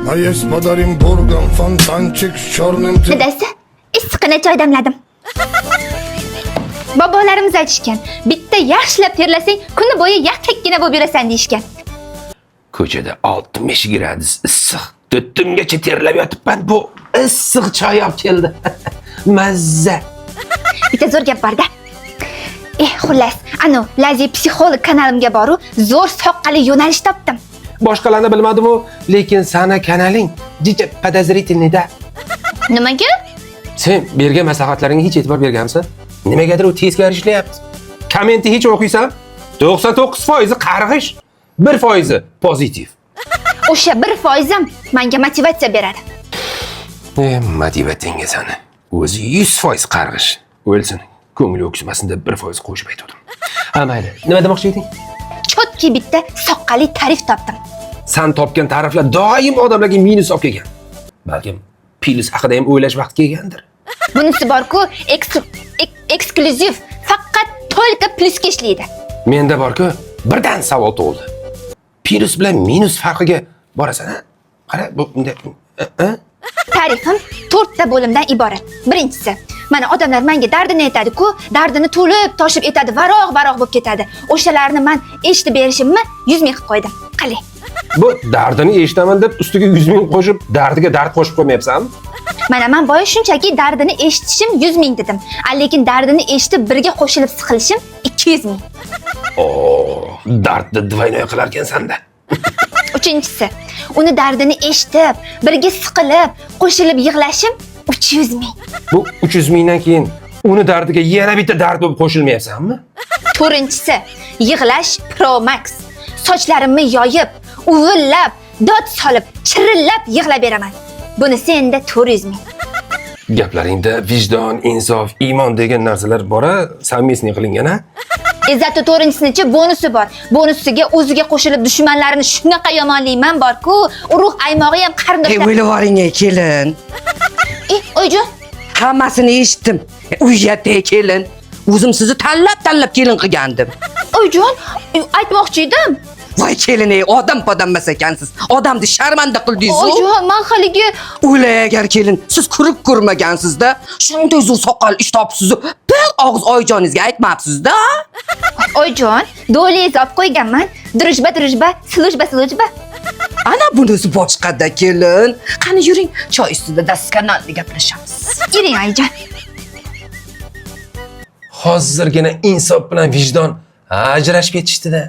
A jest pодарим бурган, fontanchik с черным... Dadasi, issiqqina choy damladim. Bobolarimiz aytishgan, bitta yaxshilab terlasang, kuni bo'yi yaqakkina bo'lib yurasan deyishgan. Ko'chada 60 gradus issiq. To'ttimgacha terlab yotibman. Bu issiq choy olib keldi. Mazza. Bitta zo'r gap bor-da. Xullas, anu Lazi psixolog kanalimga boru zo'r soqqali yo'nalish topdim. Boshqalarni bilmadim-u, lekin sana kanaling juda подозрительный-da. Nimaga? Sen bergan maslahatlaringga hech e'tibor berganmisan? Nimagadir u teskari ishlayapti. Kommentni hech o'qiysan? 99% qarg'ish, 1% pozitiv. O'sha 1% menga motivatsiya beradi. Motivatsiyangga sani. O'zi 100% qarg'ish. O'lsin. Ko'ngli o'ksmasin deb 1% qo'shib aytdim. Ha, mayli. Nima demoqchi eding? Chotki bitta soqqali ta'rif topdim. San topgan ta'riflar doim odamlarga minus olib kelgan. Balkim Pilis haqida ham o'ylash vaqti kelgandir. Bunisi bor-ku, eksklyuziv, faqat to'lka plusga ishlaydi. Menda bor-ku, birdan savol tug'ildi. Pilis bilan minus farqiga borasan, ha? Qara, bu Ta'rifim 4 ta bo'limdan iborat. Birinchisi, mana odamlar menga dardini aytadi-ku, dardini to'lib toshib aytadi, varoq-varoq bo'lib ketadi. O'shalarni men eshitib berishimni 100 ming qilib qo'ydim. Qali. Bu dardini eshitaman deb ustiga 100 ming qo'shib, dardiga dard qo'shib qo'ymayapsanmi? Mana men boya shunchaki dardini eshitishim 100 ming dedim. Lekin dardini eshitib birga qo'shilib siqilishim 200 ming. Dardni двойной qilar ekansan-da. Uchinchisi, uni dardini eshitib, birga siqilib, qo'shilib yig'lashim 300 ming. Bu 300 mingdan keyin uni dardiga yana bitta dard bo'lib qo'shilmayapsanmi? To'rtinchisi, yig'lash Pro Max. Sochlarimni yoyib, uvillab, dod solib, chirillab yig'lab beraman. Bunisi endi 400 ming. Gaplaringda vijdon, insof, iymon degan narsalar bor-a, samimiy qilingan-a? Izzati to'rtinchisichi bonusi bor. Bonusiga o'ziga qo'shilib dushmanlarini shunaqa yomonlayman bor-ku, ruh aymog'i ham qarindoshlar. O'ylab oling, kelin. Oyjon, Hammasini eshitdim. Uyatda kelin. O'zim sizni tanlab kelin qilgandim. oyjon, aytmoqchi edim. Voy kelin, odam emas ekansiz. Odamni sharmanda qildingiz. Oyjon, men haligi O'ylay agar kelin, siz ko'rib ko'rmagansiz-da. Shunday zo'r soqol ish topsiz. Bir og'iz oyjoningizga aytmabsiz-da. oyjon, do'liz olib qo'yganman. Drujba, slujba. Ana bunisi boshqada kelin. Qani yuring, choy ustida daskanalli gaplashamiz. Yuring oyjon. Hozirgina insof bilan vijdon ajrashib ketishdi-da.